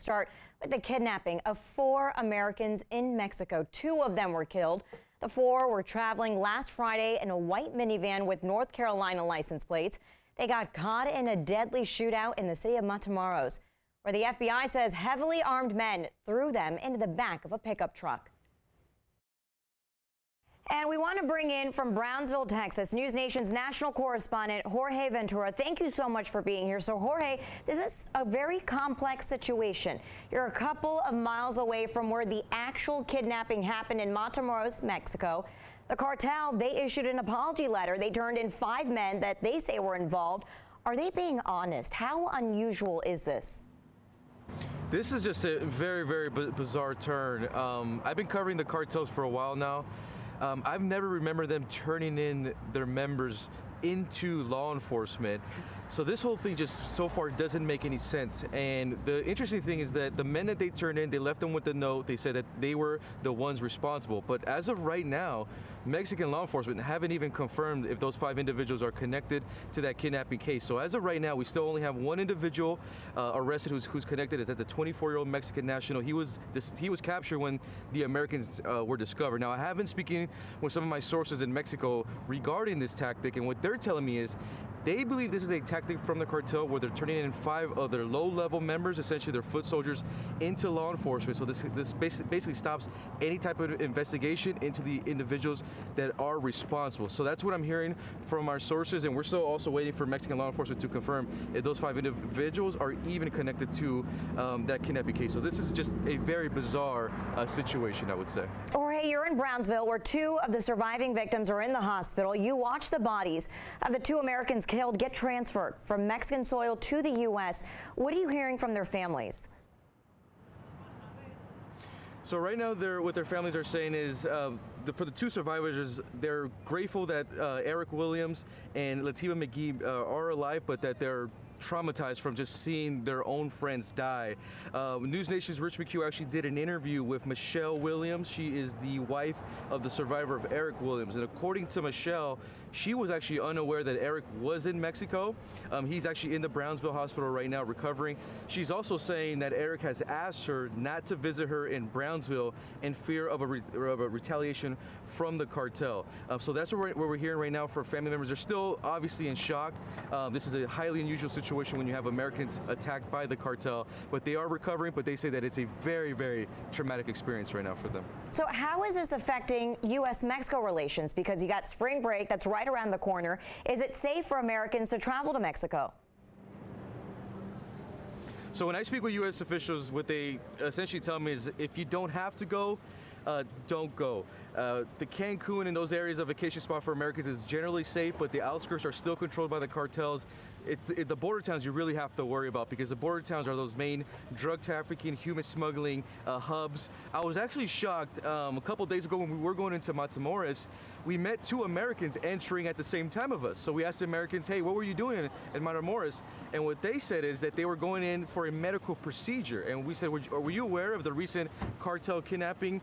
start with the kidnapping of 4 Americans in Mexico. 2 of them were killed. The 4 were traveling last Friday in a white minivan with North Carolina license plates. They got caught in a deadly shootout in the city of Matamoros, where the FBI says heavily armed men threw them into the back of a pickup truck. And we want to bring in from Brownsville, Texas, NewsNation's national correspondent, Jorge Ventura. Thank you so much for being here. So, Jorge, this is a very complex situation. You're a couple of miles away from where the actual kidnapping happened in Matamoros, Mexico. The cartel, they issued an apology letter. They turned in 5 men that they say were involved. Are they being honest? How unusual is this? This is just a very, very bizarre turn. I've been covering the cartels for a while now. I've never remembered them turning in their members into law enforcement. So this whole thing just so far doesn't make any sense. And the interesting thing is that the men that they turned in, they left them with a note. They said that they were the ones responsible. But as of right now, Mexican law enforcement haven't even confirmed if those 5 individuals are connected to that kidnapping case. So as of right now, we still only have 1 individual arrested who's connected. It's the 24-year-old Mexican national. He was captured when the Americans were discovered. Now, I have been speaking with some of my sources in Mexico regarding this tactic, and what they're telling me is they believe this is a tactic from the cartel where they're turning in 5 of their low-level members, essentially their foot soldiers, into law enforcement. So this basically stops any type of investigation into the individuals that are responsible. So that's what I'm hearing from our sources, and we're still also waiting for Mexican law enforcement to confirm if those 5 individuals are even connected to that kidnapping case. So this is just a very bizarre situation, I would say. Jorge, you're in Brownsville, where 2 of the surviving victims are in the hospital. You watch the bodies of the 2 Americans killed get transferred from Mexican soil to the U.S. What are you hearing from their families? So right now, what their families are saying is, for the 2 survivors, they're grateful that Eric Williams and Lativa McGee are alive, but that they're traumatized from just seeing their own friends die. NewsNation's Rich McHugh actually did an interview with Michelle Williams. She is the wife of the survivor of Eric Williams, and according to Michelle, she was actually unaware that Eric was in Mexico. He's actually in the Brownsville hospital right now recovering. She's also saying that Eric has asked her not to visit her in Brownsville in fear of a retaliation from the cartel. So that's what we're hearing right now for family members. They're still obviously in shock. This is a highly unusual situation when you have Americans attacked by the cartel, but they are recovering, but they say that it's a very, very traumatic experience right now for them. So how is this affecting U.S.-Mexico relations? Because you got spring break that's right around the corner. Is it safe for Americans to travel to Mexico? So when I speak with U.S. officials, what they essentially tell me is if you don't have to go, don't go. The Cancun and those areas of vacation spot for Americans is generally safe, but the outskirts are still controlled by the cartels. The border towns you really have to worry about, because the border towns are those main drug trafficking, human smuggling hubs. I was actually shocked a couple days ago when we were going into Matamoros. We met 2 Americans entering at the same time of us. So we asked the Americans, hey, what were you doing in Matamoros? And what they said is that they were going in for a medical procedure. And we said, were you aware of the recent cartel kidnapping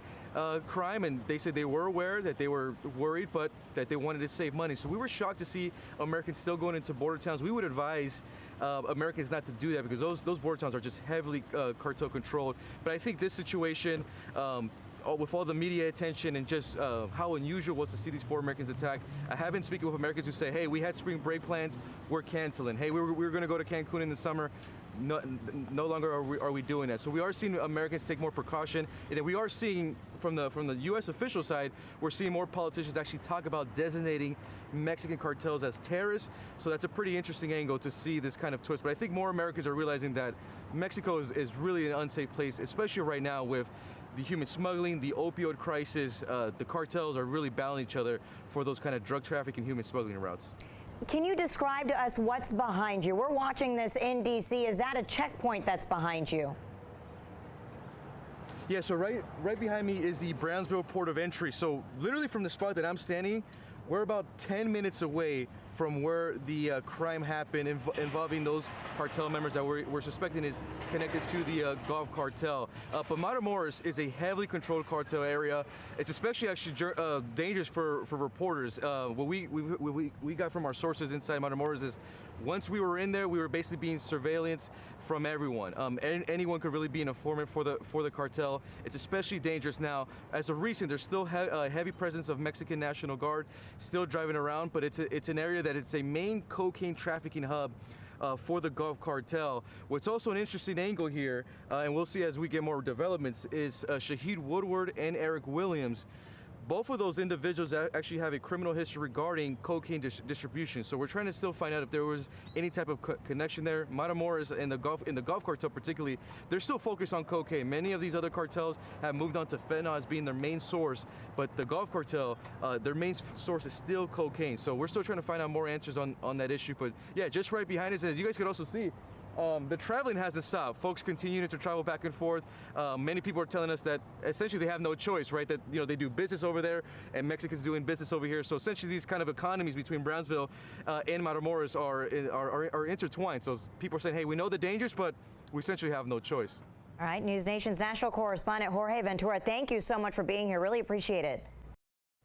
crime? And they said they were aware, that they were worried, but that they wanted to save money. So we were shocked to see Americans still going into border towns. We would advise Americans not to do that, because those border towns are just heavily cartel controlled. But I think this situation, with all the media attention and just how unusual it was to see these 4 Americans attacked, I have been speaking with Americans who say, hey, we had spring break plans, we're canceling. Hey, we were going to go to Cancun in the summer. No longer are we doing that. So we are seeing Americans take more precaution, and then we are seeing from the U.S. official side, we're seeing more politicians actually talk about designating Mexican cartels as terrorists. So that's a pretty interesting angle to see this kind of twist. But I think more Americans are realizing that Mexico is really an unsafe place, especially right now with the human smuggling, the opioid crisis. The cartels are really battling each other for those kind of drug trafficking, human smuggling routes. Can you describe to us what's behind you? We're watching this in D.C. Is that a checkpoint that's behind you? Yeah, so right behind me is the Brownsville port of entry. So literally from the spot that I'm standing, we're about 10 minutes away from where the crime happened involving those cartel members that we're suspecting is connected to the Gulf cartel. But Matamoros is a heavily controlled cartel area. It's especially actually dangerous for reporters. What we got from our sources inside Matamoros is once we were in there, we were basically being surveillance from everyone. Anyone could really be an informant for the cartel. It's especially dangerous now. As of recent, there's still a heavy presence of Mexican National Guard still driving around, but it's an area that it's a main cocaine trafficking hub for the Gulf cartel. What's also an interesting angle here, and we'll see as we get more developments, is Shahid Woodward and Eric Williams. Both of those individuals actually have a criminal history regarding cocaine distribution. So we're trying to still find out if there was any type of connection there. Matamoros and the Gulf cartel particularly, they're still focused on cocaine. Many of these other cartels have moved on to fentanyl as being their main source, but the Gulf cartel, their main source is still cocaine. So we're still trying to find out more answers on that issue. But yeah, just right behind us, as you guys could also see, the traveling hasn't stopped. Folks continue to travel back and forth. Many people are telling us that essentially they have no choice, right? That they do business over there, and Mexicans doing business over here. So essentially, these kind of economies between Brownsville and Matamoros are intertwined. So people are saying, hey, we know the dangers, but we essentially have no choice. All right, News Nation's national correspondent Jorge Ventura, thank you so much for being here. Really appreciate it.